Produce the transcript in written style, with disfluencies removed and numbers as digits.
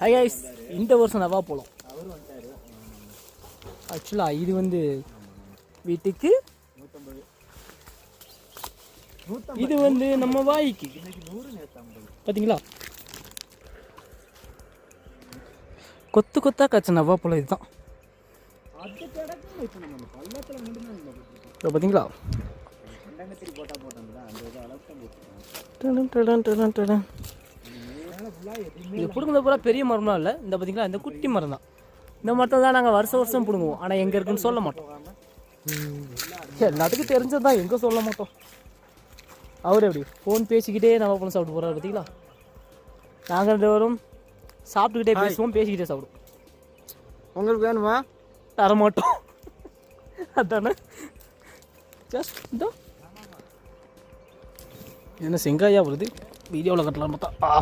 Hi guys, இந்த வருஷம் நவா போகலாம். ஆக்சுவலாக இது வந்து வீட்டுக்கு, இது வந்து நம்ம வாய்க்கு. பார்த்தீங்களா, கொத்து கொத்தா காய்ச்ச நவா போல. இதுதான் பார்த்தீங்களா. இது பிடுங்குறது பூரா பெரிய மரம்லாம் இல்லை. இந்த பார்த்தீங்களா, இந்த குட்டி மரம் தான். இந்த மரத்தை தான் நாங்கள் வருஷம் பிடுங்குவோம். ஆனால் எங்கே இருக்குன்னு சொல்ல மாட்டோம். எல்லாத்துக்கும் தெரிஞ்சது தான், எங்கே சொல்ல மாட்டோம். அவர் எப்படி ஃபோன் பேசிக்கிட்டே நம்ம பழம் சாப்பிட்டு போகிறார் பார்த்தீங்களா. நாங்கள் 2 பேரும் சாப்பிட்டுக்கிட்டே பேசுவோம், பேசிக்கிட்டே சாப்பிடுவோம். உங்களுக்கு வேணுமா? தரமாட்டோம். அதானே. ஜஸ்ட் இதோ என்ன செங்காயா வருது. வீடியோவில் கட்டலாம் பார்த்தா